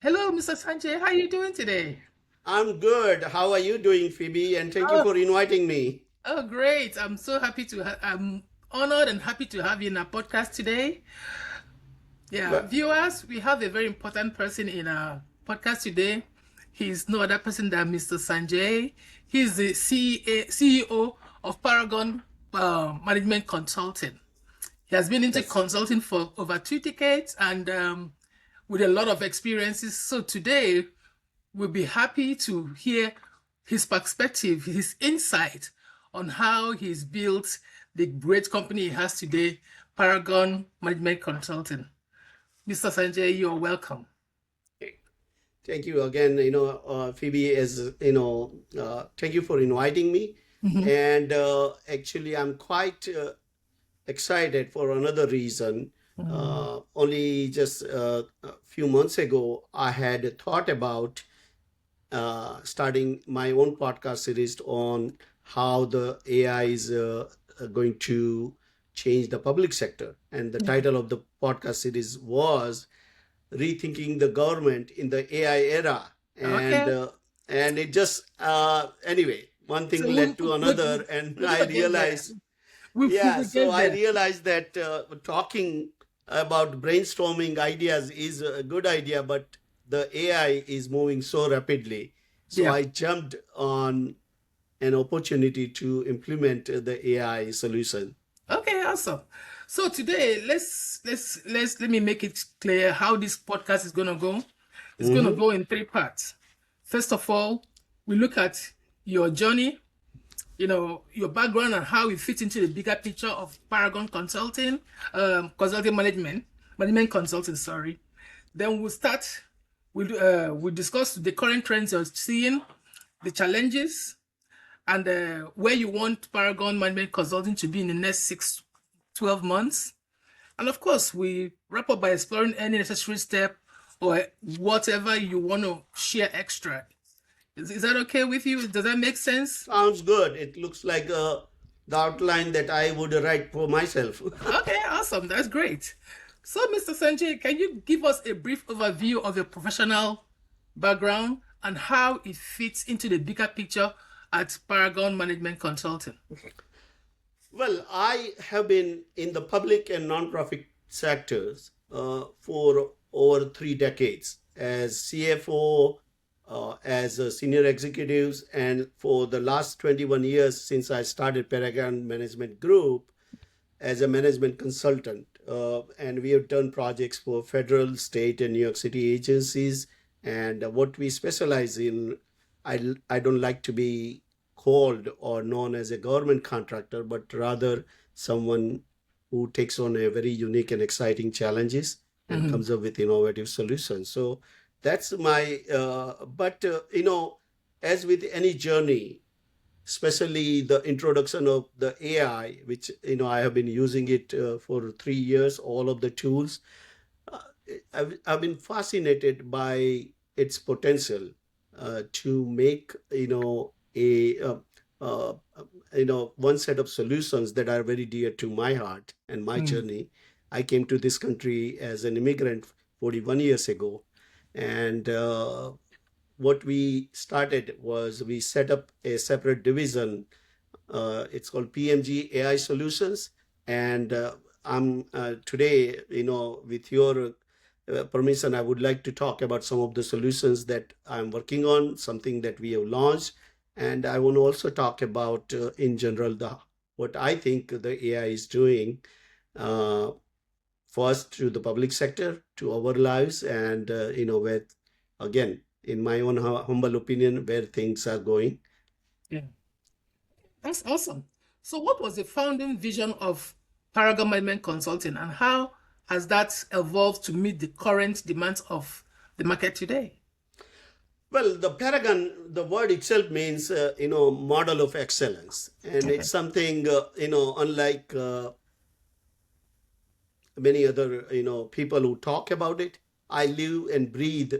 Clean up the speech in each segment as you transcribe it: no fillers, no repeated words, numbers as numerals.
Hello, Mr. Sanjay. How are you doing today? I'm good. How are you doing, Phoebe? And thank you Oh, for inviting me. oh, great. I'm so happy I'm honored and happy to have you in our podcast today. Yeah, Well, viewers, we have a very important person in our podcast today. He's no other person than Mr. Sanjay. He's the CEO of Paragon Management Consulting. He has been into yes. consulting for over 2 decades and with a lot of experiences. So today, we'll be happy to hear his perspective, his insight on how he's built the great company he has today, Paragon Management Consulting. Mr. Sanjay, you're welcome. Thank you again. Phoebe, thank you for inviting me. Mhm. And actually, I'm quite excited for another reason. Mm. Only just a few months ago, I had thought about starting my own podcast series on how the AI is going to change the public sector. And the Yeah. title of the podcast series was Rethinking the Government in the AI Era. And Okay. uh, and it just anyway, one thing So led to another, and we're I gonna get there. realized, We yeah, will so get I there. realized that talking about brainstorming ideas is a good idea, but the AI is moving so rapidly. So Yeah. I jumped on an opportunity to implement the AI solution. Okay, awesome. So today, let me make it clear how this podcast is gonna go. It's gonna Hmm. go in three parts. First of all, we look at your journey, your background and how it fits into the bigger picture of Paragon Consulting, consulting management consulting. Sorry. Then we'll start. We'll discuss the current trends you're seeing, the challenges, and where you want Paragon Management Consulting to be in the next 12 months. And of course, we wrap up by exploring any necessary step or whatever you want to share extra. Is that okay with you? Does that make sense? Sounds good. It looks like the outline that I would write for myself. Okay, awesome. That's great. So, Mr. Sanjay, can you give us a brief overview of your professional background and how it fits into the bigger picture at Paragon Management Consulting? Well, I have been in the public and nonprofit sectors for over 3 decades as CFO, as a senior executives, and for the last 21 years since I started Paragon Management Group as a management consultant. And we have done projects for federal, state, and New York City agencies. And what we specialize in, I don't like to be called or known as a government contractor, but rather someone who takes on a very unique and exciting challenges and Mhm. comes up with innovative solutions. So that's my, as with any journey, especially the introduction of the AI, which I have been using it for 3 years, all of the tools. Uh, I've been fascinated by its potential to make uh, one set of solutions that are very dear to my heart and my Mhm. journey. I came to this country as an immigrant 41 years ago, and what we started was we set up a separate division. It's called PMG AI Solutions, and I'm today, with your permission, I would like to talk about some of the solutions that I'm working on, something that we have launched, and I want to also talk about, in general, the what I think the AI is doing. Uh, First to the public sector, to our lives, and where, again, in my own humble opinion, where things are going. Yeah, that's awesome. So, what was the founding vision of Paragon Management Consulting, and how has that evolved to meet the current demands of the market today? Well, the paragon, the word itself means, model of excellence, and Okay. it's something, unlike many other, people who talk about it. I live and breathe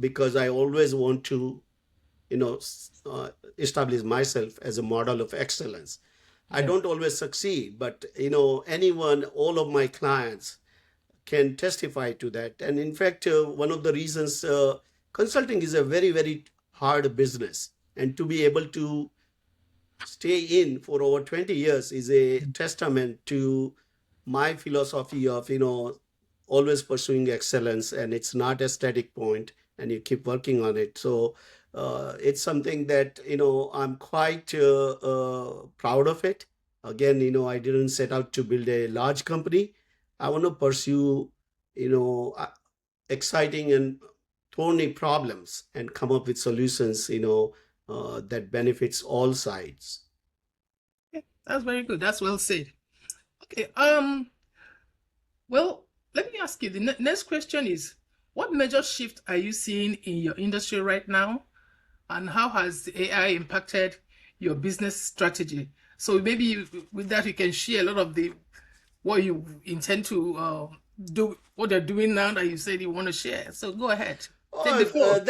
because I always want to, establish myself as a model of excellence. I Yeah. don't always succeed, but anyone, all of my clients can testify to that. And in fact, one of the reasons consulting is a very, very hard business. And to be able to stay in for over 20 years is a testament to my philosophy of, always pursuing excellence, and it's not a static point, and you keep working on it. So it's something that, I'm quite proud of it. Again, I didn't set out to build a large company. I want to pursue, exciting and thorny problems and come up with solutions, that benefits all sides. Okay, that's very good. That's well said. Okay. Well, let me ask you. The next question is, what major shift are you seeing in your industry right now, and how has AI impacted your business strategy? So maybe with that, you can share a lot of the what you intend to do, what they're doing now that you said you want to share. So go ahead, take the floor.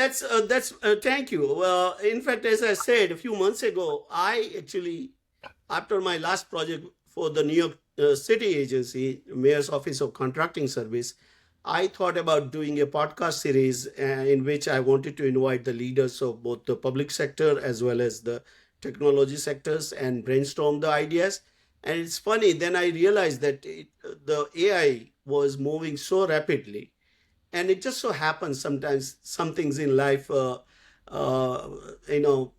Thank you. Well, in fact, as I said a few months ago, I actually, after my last project for the New York City agency, Mayor's Office of Contracting Service, I thought about doing a podcast series in which I wanted to invite the leaders of both the public sector as well as the technology sectors and brainstorm the ideas. And it's funny, then I realized that the AI was moving so rapidly, and it just so happens sometimes some things in life, uh, you know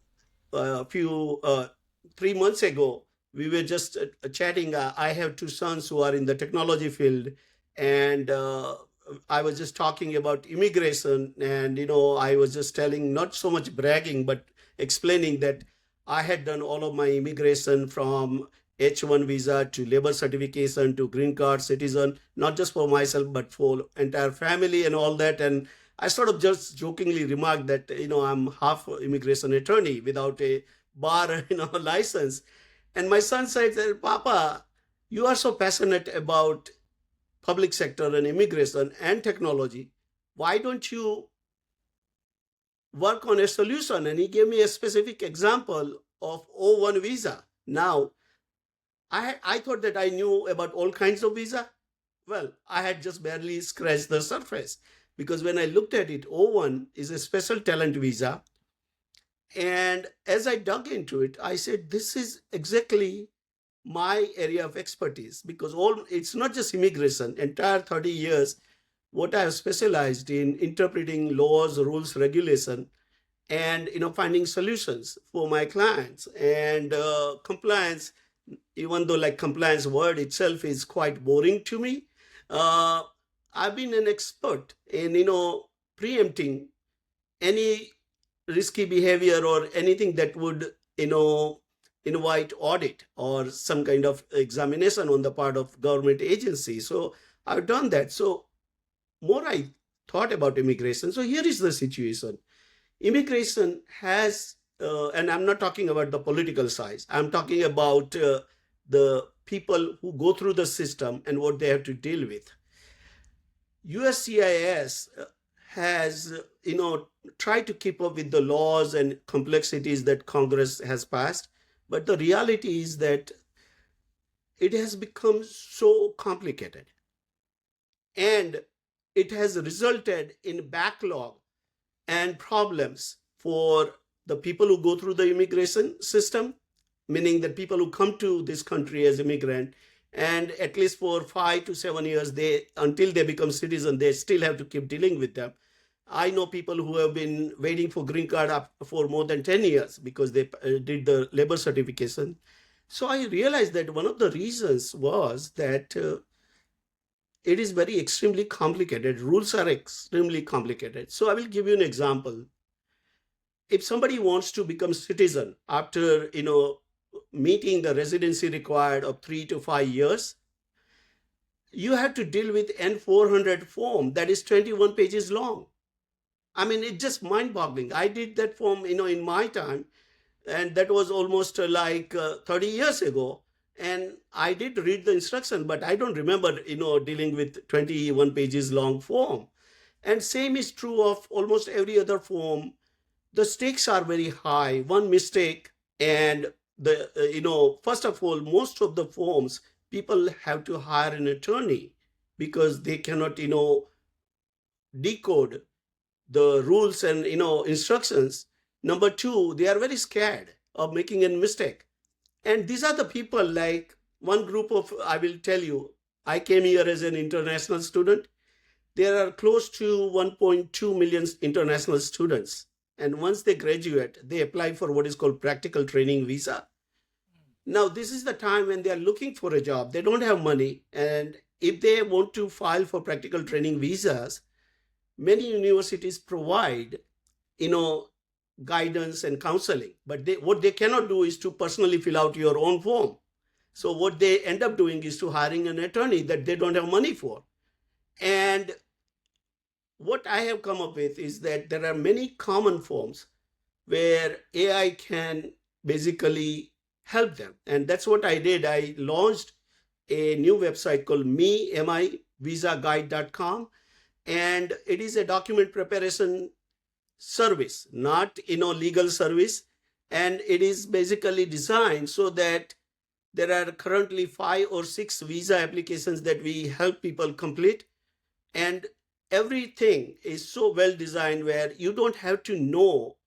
a few 3 months ago, we were just chatting. I have two sons who are in the technology field, and I was just talking about immigration, and I was just telling, not so much bragging, but explaining that I had done all of my immigration from H1 visa to labor certification to green card citizen, not just for myself but for entire family and all that. And I sort of just jokingly remarked that I'm half immigration attorney without a bar license. And my son said, "Papa, you are so passionate about public sector and immigration and technology. Why don't you work on a solution?" And he gave me a specific example of O1 visa. Now, I thought that I knew about all kinds of visa. Well, I had just barely scratched the surface, because when I looked at it, O1 is a special talent visa. And as I dug into it, I said, this is exactly my area of expertise, because it's not just immigration. Entire 30 years, what I have specialized in interpreting laws, rules, regulation, and finding solutions for my clients. And compliance, even though like compliance word itself is quite boring to me, uh, I've been an expert in preempting any risky behavior or anything that would invite audit or some kind of examination on the part of government agency. So I've done that. So more I thought about immigration. So here is the situation. Immigration has, and I'm not talking about the political side, I'm talking about the people who go through the system and what they have to deal with. USCIS has, tried to keep up with the laws and complexities that Congress has passed. But the reality is that it has become so complicated, and it has resulted in backlog and problems for the people who go through the immigration system, meaning that people who come to this country as immigrant, and at least for 5 to 7 years, until they become citizen, they still have to keep dealing with them. I know people who have been waiting for green card up for more than 10 years because they did the labor certification. So I realized that one of the reasons was that it is very extremely complicated. Rules are extremely complicated. So I will give you an example. If somebody wants to become citizen after meeting the residency required of 3 to 5 years, you have to deal with N400 form that is 21 pages long. I mean, it's just mind-boggling. I did that form, in my time, and that was almost 30 years ago. And I did read the instruction, but I don't remember, dealing with 21 pages long form. And same is true of almost every other form. The stakes are very high. One mistake, and first of all, most of the forms, people have to hire an attorney because they cannot, decode the rules and, instructions. Number two, they are very scared of making a mistake. And these are the people, like one group of, I will tell you, I came here as an international student. There are close to 1.2 million international students. And once they graduate, they apply for what is called practical training visa. Now, this is the time when they are looking for a job. They don't have money. And if they want to file for practical training visas, many universities provide, guidance and counseling. But what they cannot do is to personally fill out your own form. So what they end up doing is to hiring an attorney that they don't have money for. And what I have come up with is that there are many common forms where AI can basically help them. And that's what I did. I launched a new website called mivisaguide.com. And it is a document preparation service, not, legal service. And it is basically designed so that there are currently 5 or 6 visa applications that we help people complete. And everything is so well designed where you don't have to know,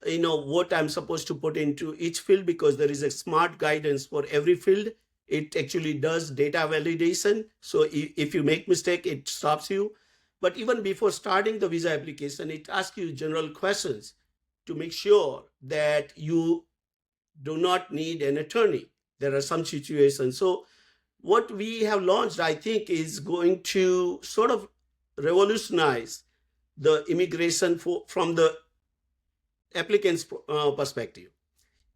what I'm supposed to put into each field, because there is a smart guidance for every field. It actually does data validation. So if you make mistake, it stops you. But even before starting the visa application, it asks you general questions to make sure that you do not need an attorney. There are some situations. So what we have launched, I think, is going to sort of revolutionize the immigration from the applicant's perspective.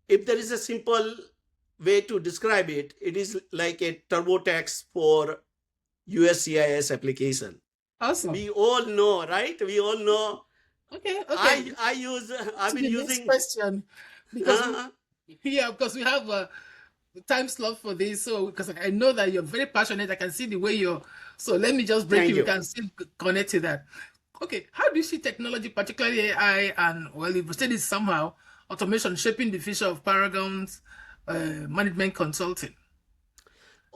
If there is a simple way to describe it, it is like a TurboTax for USCIS application. Awesome. We all know, right? We all know. Okay. I've been using. Next question, because because we have a time slot for this. So because I know that you're very passionate, I can see the way you're. So let me just break Thank you. you. We can still connect to that. Okay, how do you see technology, particularly AI, and you've said it somehow, automation shaping the future of Paragon's management consulting?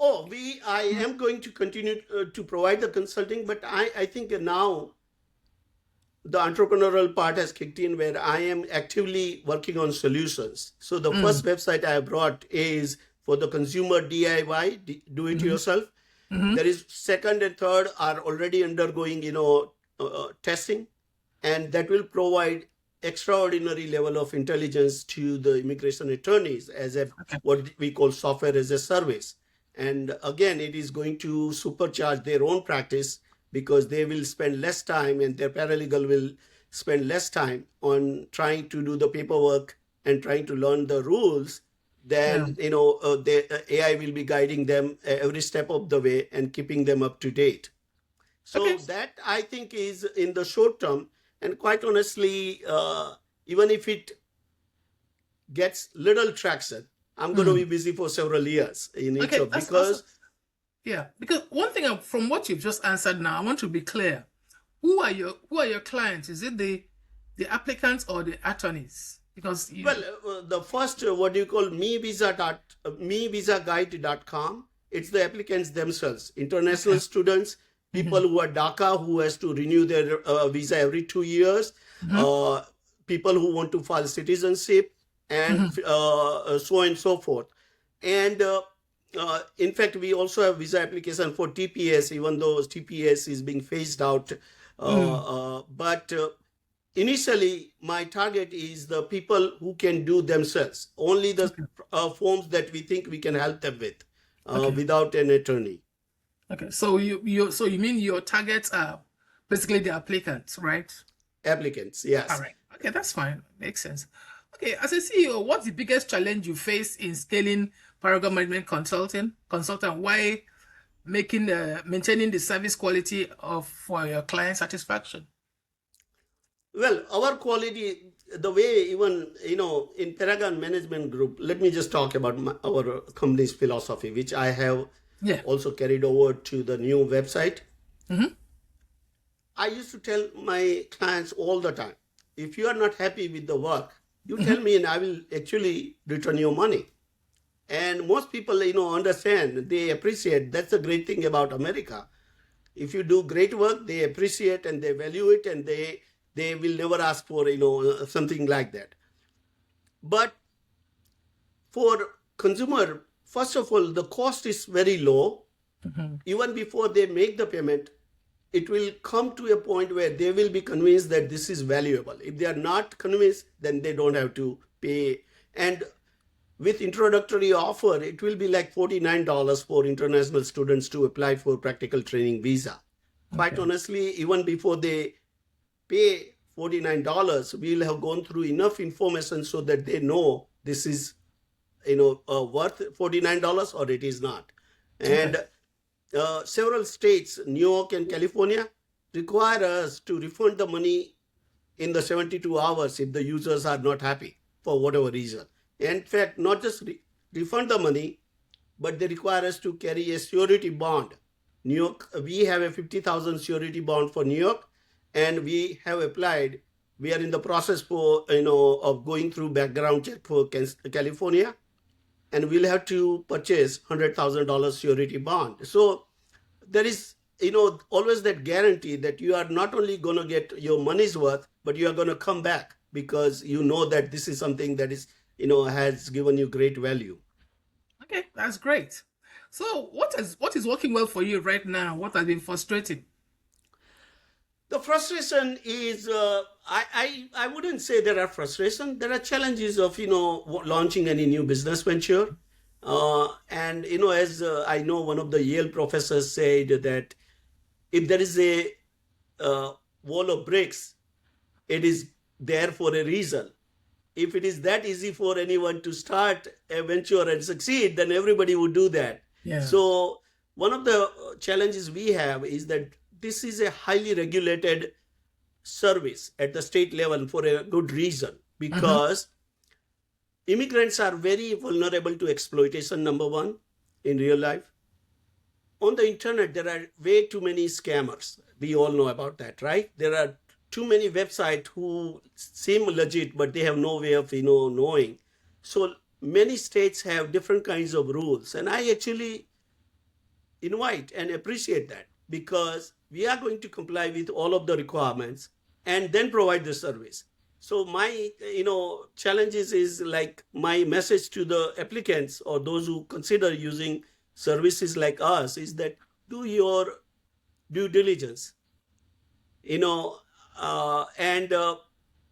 I am going to continue to provide the consulting, but I think now the entrepreneurial part has kicked in where I am actively working on solutions. So the first website I brought is for the consumer DIY, do it yourself. There is second and third are already undergoing, testing, and that will provide extraordinary level of intelligence to the immigration attorneys as what we call software as a service. And again, it is going to supercharge their own practice because they will spend less time and their paralegal will spend less time on trying to do the paperwork and trying to learn the rules. Then, the AI will be guiding them every step of the way and keeping them up to date. So that I think is in the short term. And quite honestly, even if it gets little traction, I'm going to be busy for several years in each of because. Yeah, because one thing from what you've just answered now, I want to be clear. Who are your clients? Is it the applicants or the attorneys? Because the first what do you call mivisaguide.com, it's the applicants themselves, international students, people who are DACA who has to renew their visa every 2 years, people who want to file citizenship, and so on and so forth. And in fact, we also have visa application for TPS, even though TPS is being phased out. But initially, my target is the people who can do themselves, only the forms that we think we can help them with without an attorney. Okay, so you mean your targets are basically the applicants, right? Applicants, yes. All right. Okay, that's fine. Makes sense. Okay, as a CEO, what's the biggest challenge you face in scaling Paragon Management Consulting? Why maintaining the service quality for your client satisfaction? Well, our quality, the way even, in Paragon Management Group, let me just talk about our company's philosophy, which I have also carried over to the new website. I used to tell my clients all the time, if you are not happy with the work, you tell me and I will actually return your money. And most people, understand, they appreciate. That's the great thing about America. If you do great work, they appreciate and they value it, and they will never ask for something like that. But for consumer, first of all, the cost is very low. Even before they make the payment, it will come to a point where they will be convinced that this is valuable. If they are not convinced, then they don't have to pay. And with introductory offer, it will be like $49 for international students to apply for practical training visa. Quite honestly, even before they pay $49, we'll have gone through enough information so that they know this is worth $49 or it is not. And several states, New York and California, require us to refund the money in the 72 hours if the users are not happy for whatever reason. In fact, not just refund the money, but they require us to carry a surety bond. New York, we have a 50,000 surety bond for New York, and we have applied. We are in the process for of going through background check for California, and we'll have to purchase $100,000 surety bond. So there is always that guarantee that you are not only going to get your money's worth, but you are going to come back because you know that this is something that is has given you great value. Okay, that's great. So what is working well for you right now? What has been frustrating? The frustration is, I wouldn't say there are frustration. There are challenges of, launching any new business venture. And, as I know, one of the Yale professors said that if there is a wall of bricks, it is there for a reason. If it is that easy for anyone to start a venture and succeed, then everybody would do that. Yeah. So one of the challenges we have is that this is a highly regulated service at the state level for a good reason, because immigrants are very vulnerable to exploitation, number one, in real life. On the internet, there are way too many scammers. We all know about that, right? There are too many websites who seem legit, but they have no way of knowing. So many states have different kinds of rules, and I actually invite and appreciate that, because we are going to comply with all of the requirements and then provide the service. So my challenges is like my message to the applicants or those who consider using services like us is that do your due diligence, and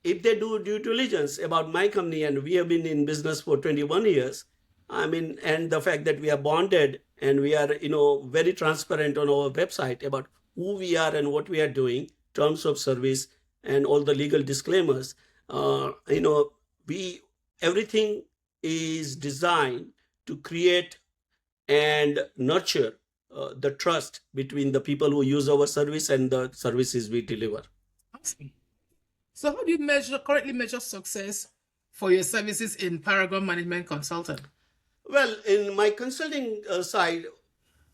if they do due diligence about my company, and we have been in business for 21 years, and the fact that we are bonded and we are very transparent on our website about who we are and what we are doing, terms of service and all the legal disclaimers, everything is designed to create and nurture the trust between the people who use our service and the services we deliver. Awesome. So how do you currently measure success for your services in Paragon Management Consulting? Well, in my consulting side,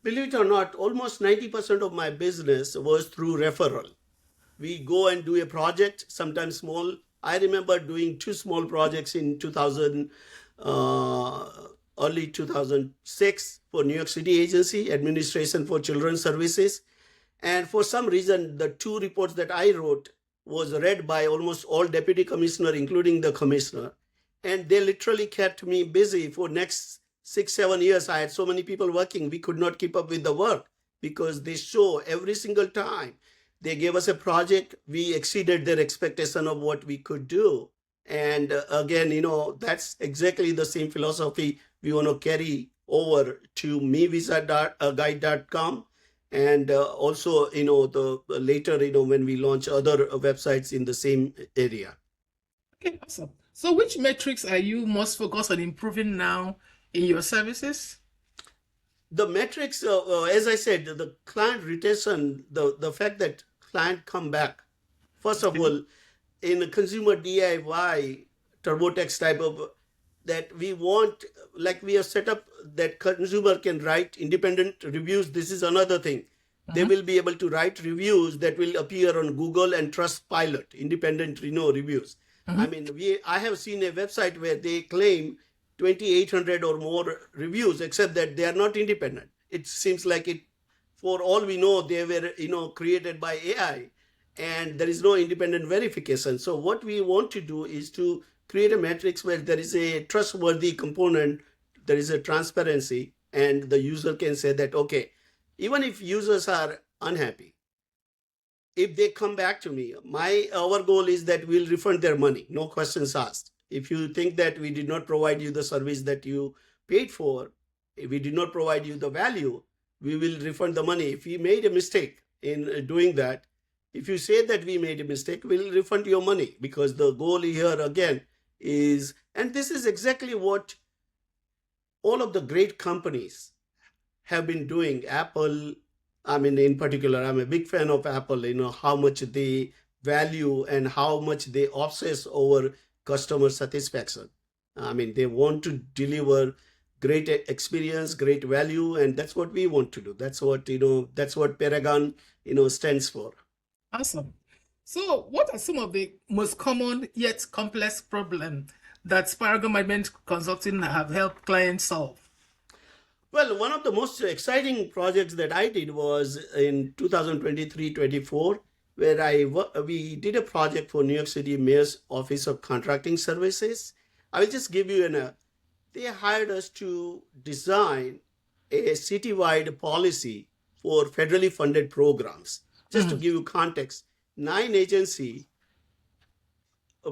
believe it or not, almost 90% of my business was through referral. We go and do a project, sometimes small. I remember doing 2 small projects in early 2006 for New York City Agency, Administration for Children's Services. And for some reason, the 2 reports that I wrote was read by almost all deputy commissioner, including the commissioner. And they literally kept me busy for next 6-7 years. I had so many people working, we could not keep up with the work, because they show every single time they gave us a project, we exceeded their expectation of what we could do. And again, that's exactly the same philosophy we want to carry over to mevisa.guide.com. And also, the later, when we launch other websites in the same area. Okay, awesome. So which metrics are you most focused on improving now in your services? The metrics, as I said, the client retention, the fact that client come back. First of all, in a consumer DIY, TurboTax type of, that we want, like we have set up that consumer can write independent reviews. This is another thing. They will be able to write reviews that will appear on Google and Trustpilot, independent reviews. I have seen a website where they claim 2,800 or more reviews, except that they are not independent. It seems like it for all we know, they were, created by AI, and there is no independent verification. So what we want to do is to create a matrix where there is a trustworthy component, there is a transparency, and the user can say that, okay, even if users are unhappy, if they come back to me, our goal is that we'll refund their money, no questions asked. If you think that we did not provide you the service that you paid for, if we did not provide you the value, we will refund the money. If we made a mistake in doing that, if you say that we made a mistake, we'll refund your money, because the goal here again is, and this is exactly what all of the great companies have been doing. Apple, I mean, in particular, I'm a big fan of Apple, how much they value and how much they obsess over customer satisfaction. I mean, they want to deliver great experience, great value, and that's what we want to do. That's what Paragon, stands for. Awesome. So, what are some of the most common yet complex problems that Paragon Management Consulting have helped clients solve? Well, one of the most exciting projects that I did was in 2023-24, where we did a project for New York City Mayor's Office of Contracting Services. I will just give you they hired us to design a citywide policy for federally funded programs. Just to give you context, 9 agency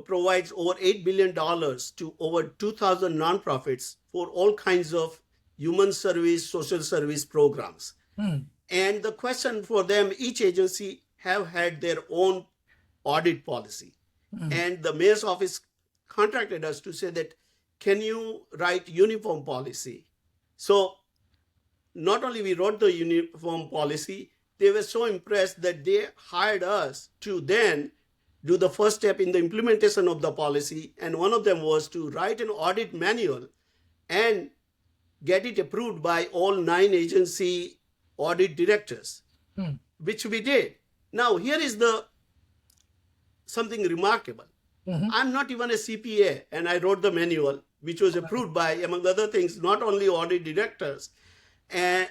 provides over $8 billion to over 2,000 nonprofits for all kinds of human service, social service programs. And the question for them, each agency have had their own audit policy. And the mayor's office contracted us to say that, can you write uniform policy? So not only we wrote the uniform policy, they were so impressed that they hired us to then do the first step in the implementation of the policy. And one of them was to write an audit manual and get it approved by all 9 agency audit directors, which we did. Now, here is something remarkable. I'm not even a CPA, and I wrote the manual, which was approved by, among other things, not only audit directors,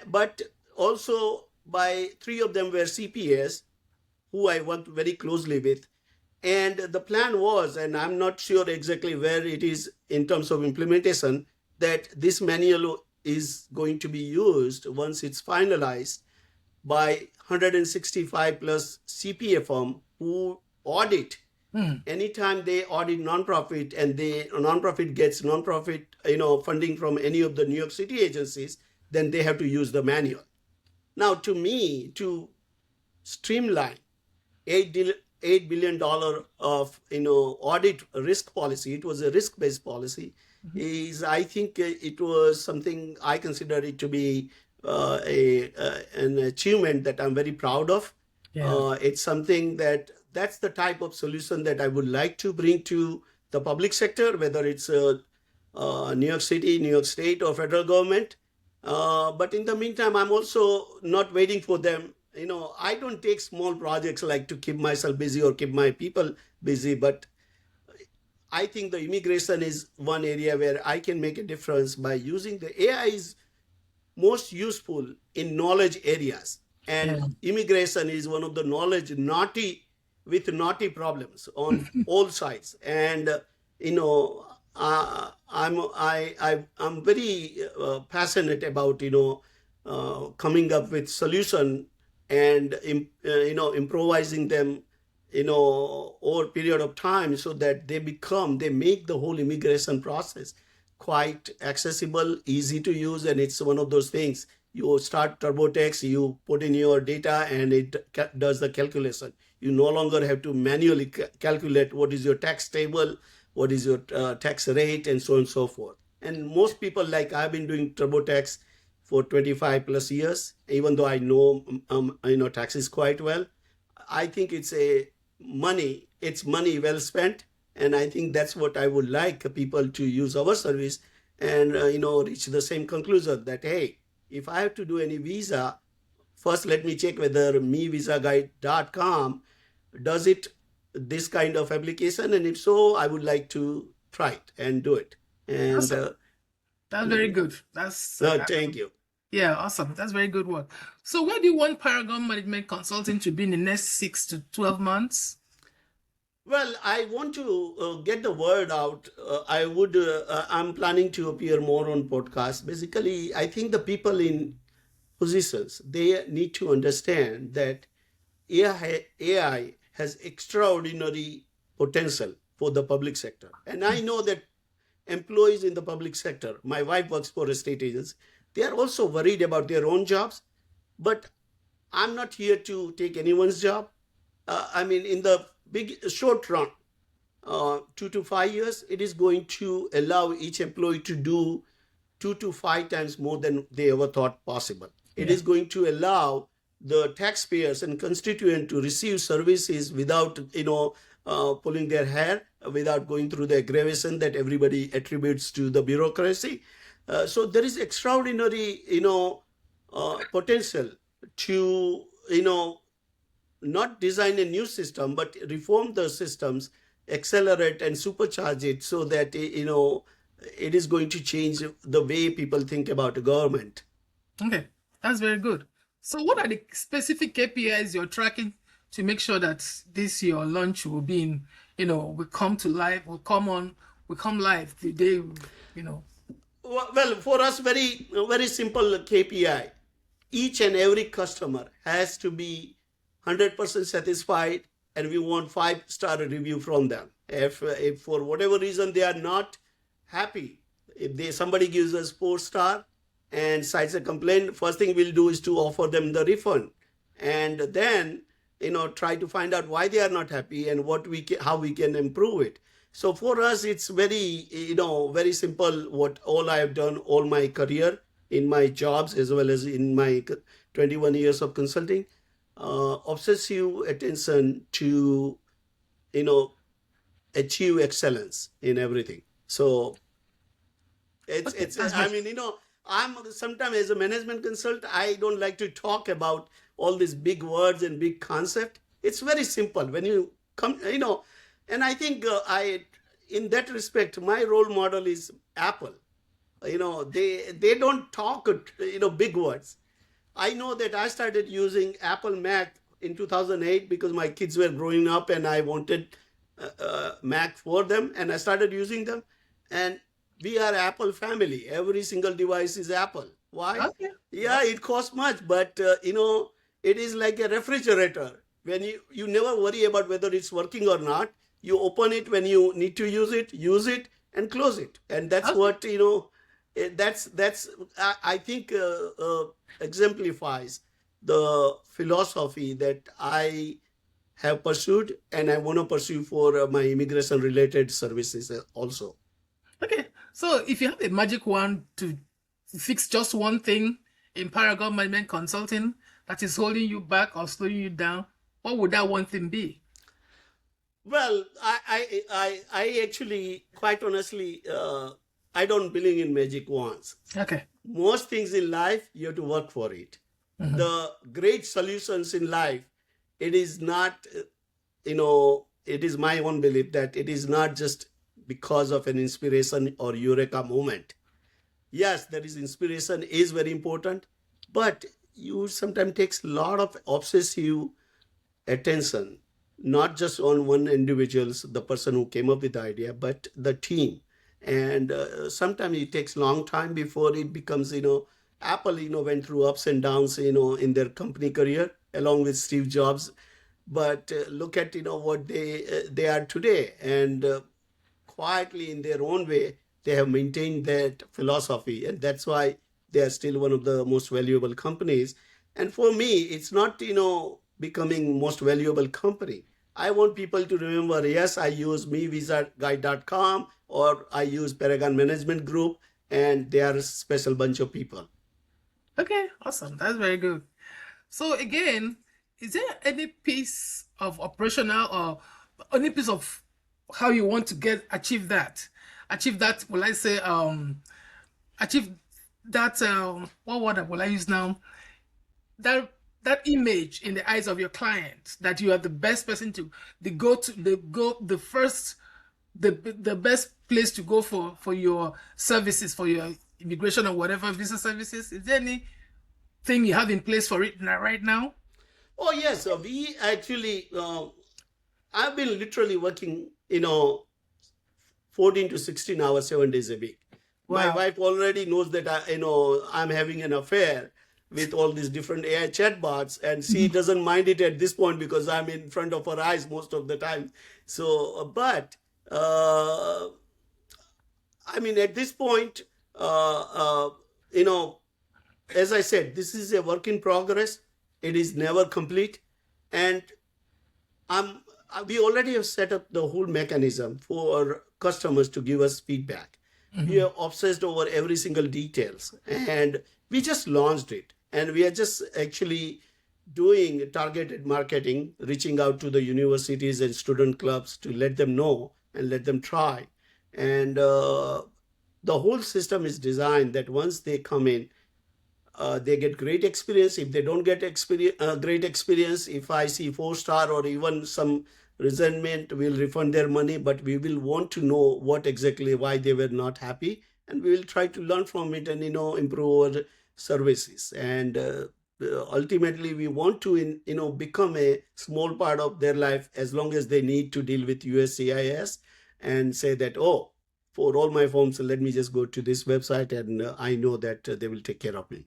but also by 3 of them were CPAs, who I worked very closely with. And the plan was, and I'm not sure exactly where it is in terms of implementation, that this manual is going to be used once it's finalized by 165 plus CPA firm who audit. Anytime they audit nonprofit and nonprofit gets nonprofit funding from any of the New York City agencies, then they have to use the manual. Now, to me, to streamline $8 billion of audit risk policy, it was a risk-based policy, is, I think it was something I consider it to be an achievement that I'm very proud of. It's something that's the type of solution that I would like to bring to the public sector, whether it's New York City, New York State, or federal government. But in the meantime, I'm also not waiting for them. I don't take small projects like to keep myself busy or keep my people busy, but I think the immigration is one area where I can make a difference by using the AI is most useful in knowledge areas. And immigration is one of the naughty problems on all sides. And I'm very passionate about coming up with solution and improvising them over a period of time, so that they make the whole immigration process quite accessible, easy to use. And it's one of those things, you start TurboTax, you put in your data and it does the calculation. You no longer have to manually calculate what is your tax table, what is your tax rate, and so on and so forth. And most people, like I've been doing TurboTax for 25 plus years, even though I know taxes quite well. I think it's money well spent. And I think that's what I would like people to use our service and reach the same conclusion that, hey, if I have to do any visa, first let me check whether mevisaguide.com does it this kind of application, and if so, I would like to try it and do it. And That's very good. thank you. Yeah, awesome. That's very good work. So where do you want Paragon Management Consulting to be in the next 6 to 12 months? Well, I want to get the word out. I'm planning to appear more on podcasts. Basically, I think the people in positions, they need to understand that AI has extraordinary potential for the public sector. And I know that employees in the public sector, my wife works for a state agency, they are also worried about their own jobs. But I'm not here to take anyone's job. I mean, in the big short run, 2 to 5 years, it is going to allow each employee to do 2 to 5 times more than they ever thought possible. It Yeah. is going to allow the taxpayers and constituent to receive services without, pulling their hair, without going through the aggravation that everybody attributes to the bureaucracy. So there is extraordinary, potential to, not design a new system, but reform the systems, accelerate and supercharge it so that, it is going to change the way people think about the government. Okay, that's very good. So what are the specific KPIs you're tracking to make sure that this your launch will be in, will come to life, will come live the day, you know. Well, for us, very simple KPI. Each and every customer has to be 100% satisfied, and we want 5-star review from them. If for whatever reason they are not happy, if somebody gives us 4-star and cites a complaint, first thing we'll do is to offer them the refund, and then try to find out why they are not happy and how we can improve it. So for us, it's very simple. What all I have done all my career in my jobs as well as in my 21 years of consulting, obsessive attention to achieve excellence in everything. So Okay, it's that's I good. mean, I'm sometimes as a management consultant, I don't like to talk about all these big words and big concept. It's very simple when you come, and I think I in that respect my role model is Apple. They don't talk big words. I know that I started using Apple Mac in 2008 because my kids were growing up and I wanted Mac for them, and I started using them. And we are Apple family. Every single device is Apple. Why? Okay. Yeah, it costs much, but it is like a refrigerator. When you never worry about whether it's working or not. You open it when you need to use it, and close it. And that's Okay. what that's I think exemplifies the philosophy that I have pursued and I want to pursue for my immigration related services also. Okay. So if you have a magic wand to fix just one thing in Paragon Management Consulting that is holding you back or slowing you down, what would that one thing be? Well, I actually, quite honestly, I don't believe in magic wands. Okay. Most things in life, you have to work for it. The great solutions in life, it is not, it is my own belief that it is not just because of an inspiration or eureka moment. Yes, there is inspiration is very important, but you sometimes takes a lot of obsessive attention, not just on one individual's, the person who came up with the idea, but the team. And sometimes it takes long time before it becomes, Apple, went through ups and downs, in their company career along with Steve Jobs. But look at, what they are today. And quietly in their own way, they have maintained that philosophy. And that's why they are still one of the most valuable companies. And for me, it's not, becoming most valuable company. I want people to remember, yes, I use mevisaguide.com or I use Paragon Management Group, and they are a special bunch of people. Okay. Awesome. That's very good. So again, is there any piece of operational or any piece of how you want to achieve that? Achieve that, will I say, achieve that what word will I use now? That that image in the eyes of your client that you are the best person to the first the best place to go for your services, for your immigration or whatever visa services. Is there any thing you have in place for it right now? Oh yes, we actually. I've been literally working, 14 to 16 hours, 7 days a week. My Wow. wife already knows that I'm having an affair with all these different AI chatbots, and she Mhm. doesn't mind it at this point because I'm in front of her eyes most of the time. So, but uh, I mean, at this point, uh, uh, you know, as I said, this is a work in progress. It is never complete, and I'm, we already have set up the whole mechanism for customers to give us feedback. We Mhm. are obsessed over every single details, and we just launched it. And we are just actually doing targeted marketing, reaching out to the universities and student clubs to let them know and let them try. And the whole system is designed that once they come in, they get great experience. If they don't get great experience, if I see 4 star or even some resentment, we'll refund their money, but we will want to know what exactly why they were not happy, and we will try to learn from it and improve our services. And ultimately, we want to become a small part of their life as long as they need to deal with USCIS and say that, oh, for all my forms, let me just go to this website, and I know that they will take care of me.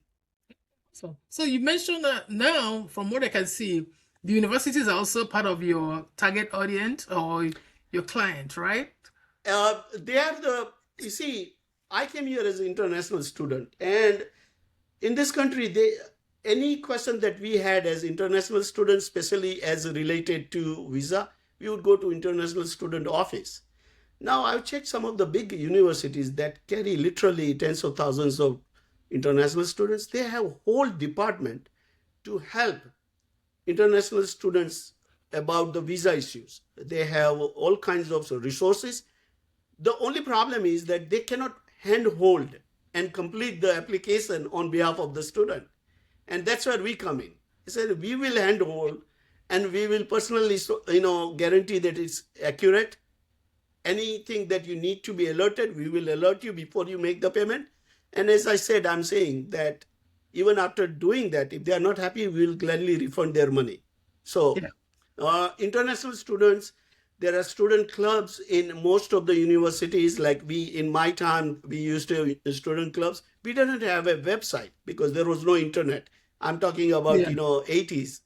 So you mentioned that now, from what I can see, the universities are also part of your target audience or your client, right? They are you see, I came here as an international student, and in this country, any question that we had as international students, especially as related to visa, we would go to international student office. Now, I've checked some of the big universities that carry literally tens of thousands of international students. They have a whole department to help international students about the visa issues. They have all kinds of resources. The only problem is that they cannot handhold and complete the application on behalf of the student. And that's where we come in. He said, we will handhold and we will personally, guarantee that it's accurate. Anything that you need to be alerted, we will alert you before you make the payment. And as I said, I'm saying that even after doing that, if they are not happy, we will gladly refund their money. So, Yeah. international students, there are student clubs in most of the universities. Like in my time, we used to have student clubs. We didn't have a website because there was no internet. I'm talking about, Yeah. 80s.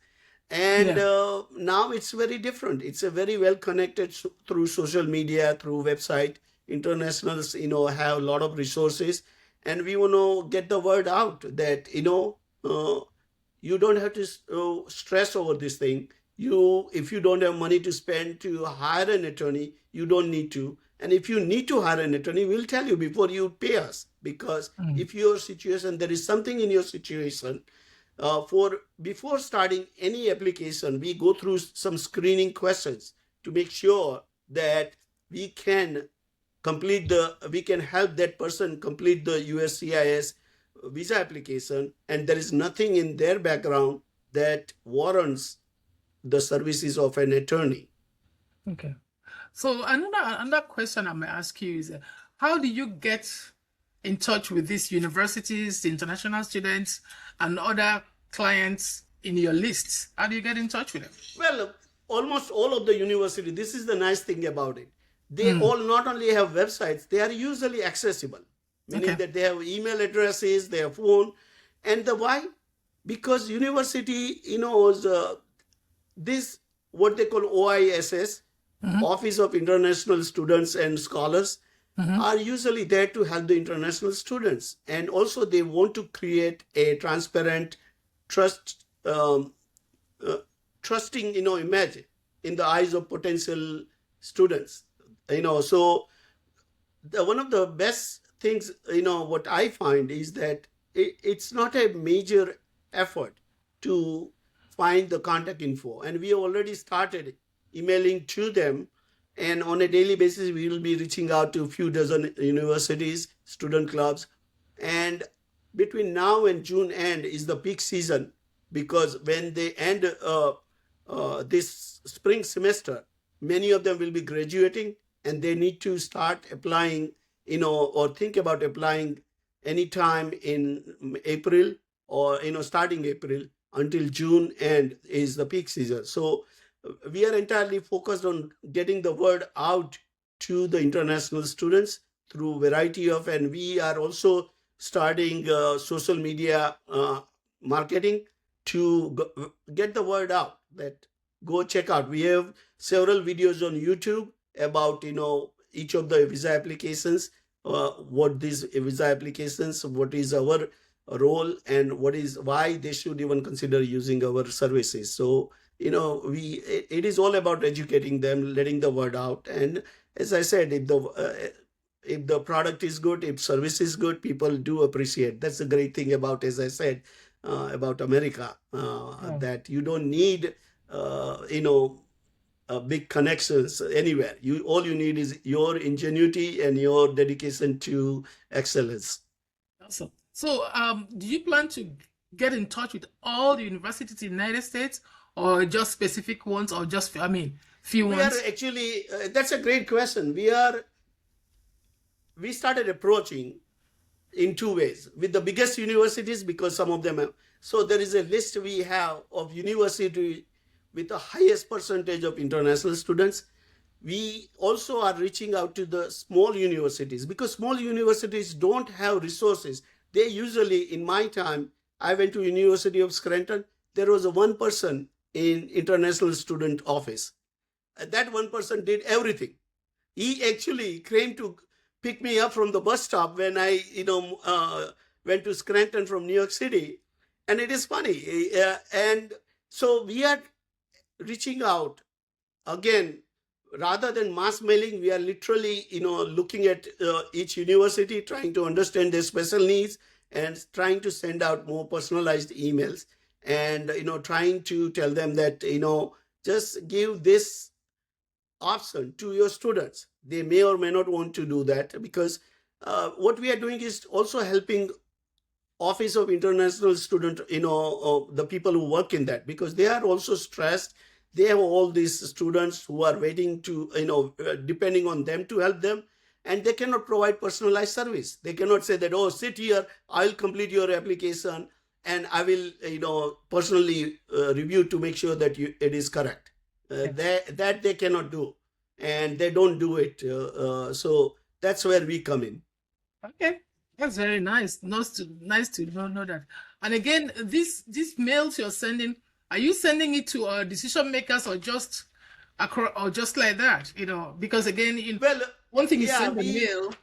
And Yeah. now it's very different. It's a very well connected through social media, through website. Internationals, have a lot of resources, and we want to get the word out that you don't have to stress over this thing. If you don't have money to spend to hire an attorney, you don't need to. And if you need to hire an attorney, we'll tell you before you pay us, because Mm. if your situation, there is something in your situation, for before starting any application, we go through some screening questions to make sure that we can we can help that person complete the USCIS visa application, and there is nothing in their background that warrants the services of an attorney. Okay. So another question I may ask you is, how do you get in touch with these universities, the international students, and other clients in your lists? How do you get in touch with them? Well, almost all of the university, this is the nice thing about it. They Mm. all not only have websites, they are usually accessible, meaning Okay. that they have email addresses, they have phone. And the why? Because university, is this what they call OISS, Mm-hmm. Office of International Students and Scholars, Mm-hmm. are usually there to help the international students. And also they want to create a transparent, trust uh, trusting image in the eyes of potential students. So one of the best things, what I find is that it's not a major effort to find the contact info, and we already started emailing to them, and on a daily basis we will be reaching out to a few dozen universities, student clubs. And between now and June end is the peak season, because when they end this spring semester, many of them will be graduating, and they need to start applying, or think about applying anytime in April or starting April until June end is the peak season. So we are entirely focused on getting the word out to the international students through variety of, and we are also starting social media marketing to get the word out that go check out. We have several videos on YouTube about each of the visa applications, what these visa applications, what is our role, and what is why they should even consider using our services. So it is all about educating them, letting the word out. And as I said, if the product is good, if service is good, people do appreciate. That's the great thing about, as I said, about America, Yeah. that you don't need big connections anywhere. All you need is your ingenuity and your dedication to excellence. Awesome. So, do you plan to get in touch with all the universities in the United States, or just specific ones, or just, I mean, few We are ones? actually, that's a great question. We started approaching in two ways with the biggest universities, because some of them have, so there is a list we have of university with the highest percentage of international students. We also are reaching out to the small universities, because small universities don't have resources. They usually, in my time, I went to University of Scranton, there was a one person in international student office. That one person did everything. He actually came to pick me up from the bus stop when I went to Scranton from New York City. And it is funny, and so we are reaching out again. Rather than mass mailing, we are literally looking at each university, trying to understand their special needs, and trying to send out more personalized emails, and trying to tell them that just give this option to your students. They may or may not want to do that, because what we are doing is also helping office of international student, the people who work in that, because they are also stressed. They have all these students who are waiting to depending on them to help them, and they cannot provide personalized service. They cannot say that, oh, sit here, I'll complete your application, and I will personally review to make sure that it is correct. Yes. That they cannot do, and they don't do it. So that's where we come in. Okay. That's very nice. Nice to know that. And again, these mails you're sending, are you sending it to decision makers, or just across, or just like that? Because again, Well, one thing is yeah, send a we mail.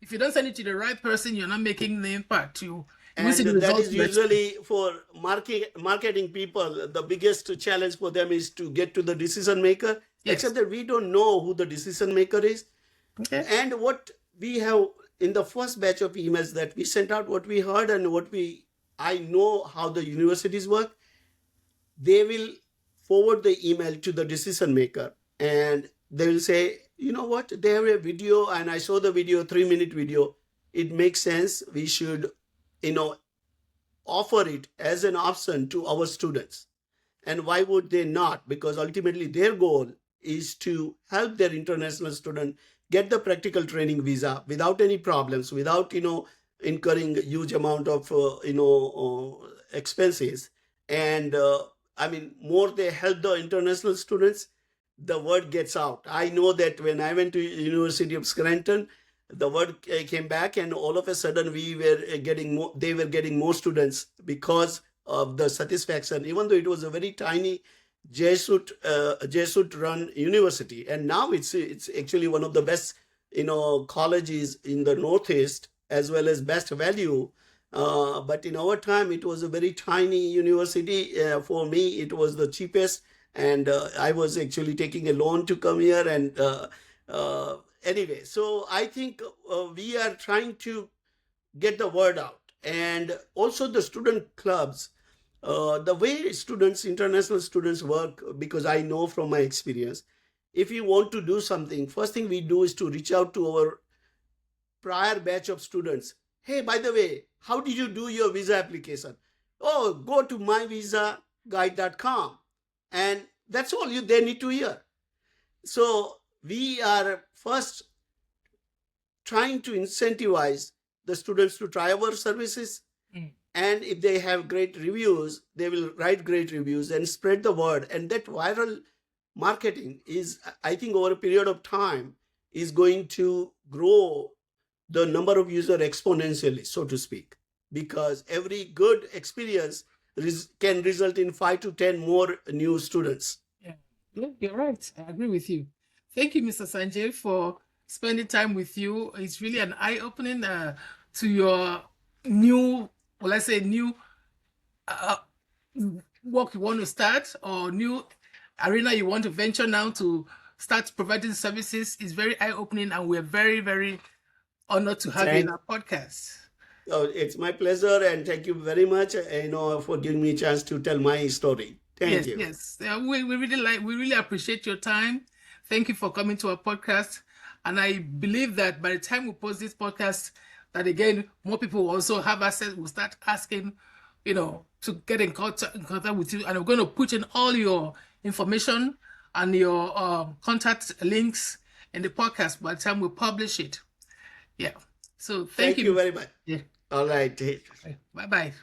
If you don't send it to the right person, you're not making the impact. You will see and the that results is you expect. usually for marketing people. The biggest challenge for them is to get to the decision maker, Yes. except that we don't know who the decision maker is. Okay. And what we have in the first batch of emails that we sent out, what we heard and what we I know how the universities work. They will forward the email to the decision maker, and they will say, you know what, they have a video and I saw the video, 3-minute video. It makes sense. We should you know offer it as an option to our students. And why would they not? Because ultimately their goal is to help their international student get the practical training visa without any problems, without incurring a huge amount of expenses. And I mean, more they help the international students, the word gets out. I know that when I went to University of Scranton, the word came back, and all of a sudden we were getting more. They were getting more students because of the satisfaction, even though it was a very tiny Jesuit run university, and now it's actually one of the best colleges in the Northeast, as well as best value. But in our time, it was a very tiny university. For me, it was the cheapest, and I was actually taking a loan to come here. And anyway, so I think we are trying to get the word out, and also the student clubs. The way international students work, because I know from my experience, if you want to do something, first thing we do is to reach out to our prior batch of students. Hey, by the way, how did you do your visa application? Oh, go to myvisaguide.com. And that's all they need to hear. So we are first trying to incentivize the students to try our services. Mm. And if they have great reviews, they will write great reviews and spread the word. And that viral marketing is, I think, over a period of time, is going to grow the number of users exponentially, so to speak, because every good experience can result in 5 to 10 more new students. Yeah, you're right. I agree with you. Thank you, Mr. Sanjay, for spending time with you. It's really an eye-opening to your new, well, let's say new uh, work you want to start or new arena you want to venture now to start providing services. Is very eye-opening, and we're very, very honored to have you in Thank our podcast. Oh, it's my pleasure, and thank you very much, for giving me a chance to tell my story. Thank Yes, you. yes. We really appreciate your time. Thank you for coming to our podcast. And I believe that by the time we post this podcast, that again, more people will also have access, will start asking, to get in contact with you. And we're going to put in all your information and your contact links in the podcast by the time we publish it. Yeah. So thank Thank you you. very much. Yeah. All right. Bye bye.